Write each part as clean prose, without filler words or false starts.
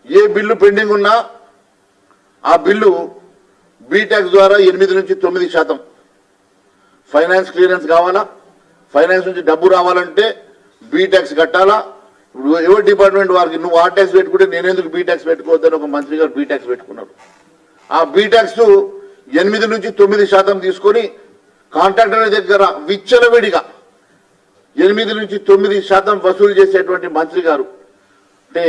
ఏ bill pending ఉన్నా ఆ bill బీటాక్స్ ద్వారా 8 నుంచి 9% ఫైనాన్స్ క్లియరెన్స్ కావాలా, ఫైనాన్స్ నుంచి డబ్బు రావాలంటే బీటాక్స్ కట్టాలా. ఇప్పుడు ఎవరి డిపార్ట్మెంట్ వారికి నువ్వు ఆ ట్యాక్స్ పెట్టుకుంటే నేనెందుకు బీటాక్స్ పెట్టుకోవద్దని ఒక మంత్రి గారు బీటాక్స్ పెట్టుకున్నారు. ఆ బీటాక్స్ 8 నుంచి 9% తీసుకొని కాంట్రాక్టర్ల దగ్గర విచ్చలవిడిగా 8 నుంచి 9% వసూలు చేసేటువంటి మంత్రి గారు. అంటే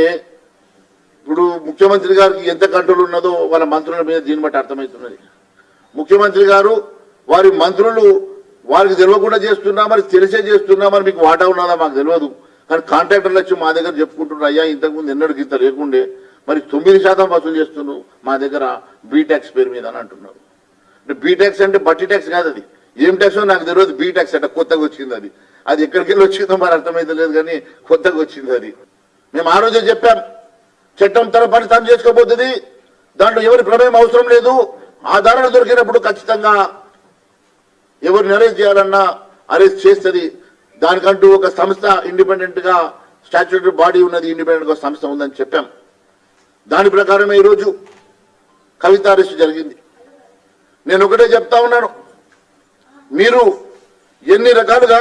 ఇప్పుడు ముఖ్యమంత్రి గారికి ఎంత కంట్రోల్ ఉన్నదో వాళ్ళ మంత్రుల మీద దీన్ని బట్టి అర్థమవుతున్నది. ముఖ్యమంత్రి గారు వారి మంత్రులు వారికి తెలియకుండా చేస్తున్నా, మరి తెలిసే చేస్తున్నా, మరి మీకు వాటా ఉన్నదా మాకు తెలియదు. కానీ కాంట్రాక్టర్లు వచ్చి మా దగ్గర చెప్పుకుంటున్నారు, అయ్యా ఇంతకుముందు ఎన్నడూ ఇంత లేకుండే, మరి 9% వసూలు చేస్తున్నారు మా దగ్గర బీటాక్స్ పేరు మీద అని అంటున్నారు. అంటే బీటాక్స్ అంటే బట్టి ట్యాక్స్ కాదు, అది ఏం ట్యాక్స్ నాకు తెలియదు. బీటాక్స్ అంటే కొత్తగా వచ్చింది, అది ఎక్కడికి వెళ్ళి వచ్చిందో మరి అర్థమైతే లేదు, కానీ కొత్తగా వచ్చింది అది. మేము ఆ రోజే చెప్పాం, చట్టం తన పని తాను చేసుకోబోతుంది, దాంట్లో ఎవరి ప్రమేయం అవసరం లేదు. ఆధారాలు దొరికినప్పుడు ఖచ్చితంగా ఎవరిని అరెస్ట్ చేయాలన్నా అరెస్ట్ చేస్తుంది. దానికంటూ ఒక సంస్థ ఇండిపెండెంట్ గా స్టాట్యూటరీ బాడీ ఉన్నది, ఇండిపెండెంట్ గా సంస్థ ఉందని చెప్పాం. దాని ప్రకారమే ఈరోజు కవిత అరెస్ట్ జరిగింది. నేను ఒకటే చెప్తా ఉన్నాను, మీరు ఎన్ని రకాలుగా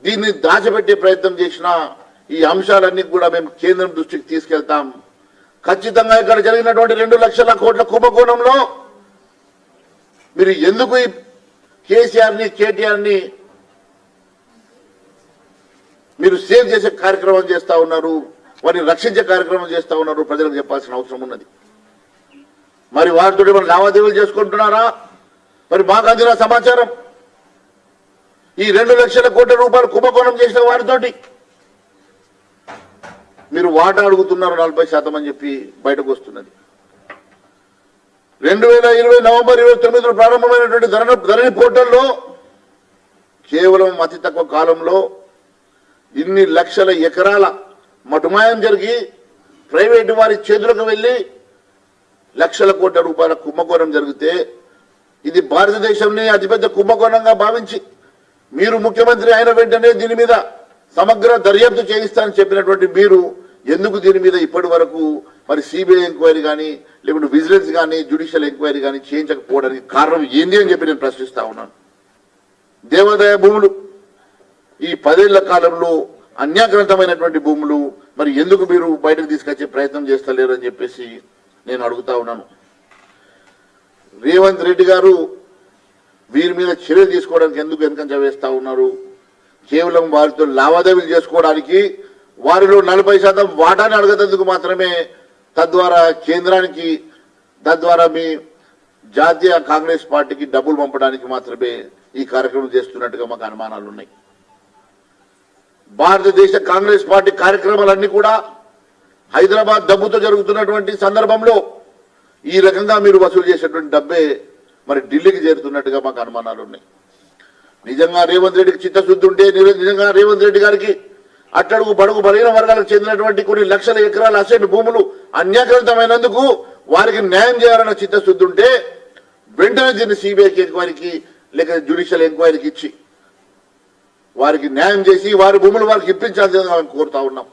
దీన్ని దాచిపెట్టే ప్రయత్నం చేసినా ఈ అంశాలన్నీ కూడా మేము కేంద్రం దృష్టికి తీసుకెళ్తాం. ఖచ్చితంగా ఇక్కడ జరిగినటువంటి 2 లక్షల కోట్ల కుంభకోణంలో మీరు ఎందుకు ఈ కేసీఆర్ని కేటీఆర్ని మీరు సేవ్ చేసే కార్యక్రమం చేస్తా ఉన్నారు, వారిని రక్షించే కార్యక్రమం చేస్తా ఉన్నారు, ప్రజలకు చెప్పాల్సిన అవసరం ఉన్నది. మరి వారితో మనం లావాదేవీలు చేసుకుంటున్నారా? మరి మాకు అందిన సమాచారం ఈ 2 లక్షల కోట్ల రూపాయలు కుంభకోణం చేసిన వారితోటి మీరు వాటా అడుగుతున్నారు 40% అని చెప్పి బయటకు వస్తున్నది. 2020 నవంబర్ 29 ప్రారంభమైనటువంటి ధరణి పోర్టల్లో కేవలం అతి తక్కువ కాలంలో ఇన్ని లక్షల ఎకరాల మటుమాయం జరిగి ప్రైవేటు వారి చేతులకు వెళ్లి లక్షల కోట్ల రూపాయల కుంభకోణం జరిగితే ఇది భారతదేశంలో అతిపెద్ద కుంభకోణంగా భావించి మీరు ముఖ్యమంత్రి అయిన వెంటనే దీని మీద సమగ్ర దర్యాప్తు చేయిస్తానని చెప్పినటువంటి మీరు ఎందుకు దీని మీద ఇప్పటి వరకు మరి సిబిఐ ఎంక్వైరీ కానీ లేకుంటే విజిలెన్స్ కానీ జ్యుడిషియల్ ఎంక్వైరీ కానీ చేయించకపోవడానికి కారణం ఏంది అని చెప్పి నేను ప్రశ్నిస్తా ఉన్నాను. దేవాదాయ భూములు ఈ 10 ఏళ్ల కాలంలో అన్యాక్రాంతమైనటువంటి భూములు మరి ఎందుకు మీరు బయటకు తీసుకొచ్చే ప్రయత్నం చేస్తలేరు అని చెప్పేసి నేను అడుగుతా ఉన్నాను. రేవంత్ రెడ్డి గారు వీరి మీద చర్యలు తీసుకోవడానికి ఎందుకు వెనకంజ వేస్తా ఉన్నారు? కేవలం వారితో లావాదేవీలు చేసుకోవడానికి, వారిలో 40% వాటాని అడగదందుకు మాత్రమే, తద్వారా కేంద్రానికి, తద్వారా మీ జాతీయ కాంగ్రెస్ పార్టీకి డబ్బులు పంపడానికి మాత్రమే ఈ కార్యక్రమం చేస్తున్నట్టుగా మాకు అనుమానాలు ఉన్నాయి. భారతదేశ కాంగ్రెస్ పార్టీ కార్యక్రమాలన్నీ కూడా హైదరాబాద్ డబ్బుతో జరుగుతున్నటువంటి సందర్భంలో ఈ రకంగా మీరు వసూలు చేసేటువంటి డబ్బే మరి ఢిల్లీకి చేరుతున్నట్టుగా మాకు అనుమానాలు ఉన్నాయి. నిజంగా రేవంత్ రెడ్డికి చిత్తశుద్ధి ఉంటే, నిజంగా రేవంత్ రెడ్డి గారికి అట్టడుగు బడుగు బలహీన వర్గాలకు చెందినటువంటి కొన్ని లక్షల ఎకరాల అసెట్ భూములు అన్యాక్రాంతమైనందుకు వారికి న్యాయం చేయాలన్న చిత్తశుద్ధి ఉంటే వెంటనే దీన్ని సిబిఐకి ఎంక్వైరీకి లేక జ్యుడిషియల్ ఎంక్వైరీకి ఇచ్చి వారికి న్యాయం చేసి వారి భూములు వారికి ఇప్పించాల్సిందిగా మేము కోరుతా ఉన్నాం.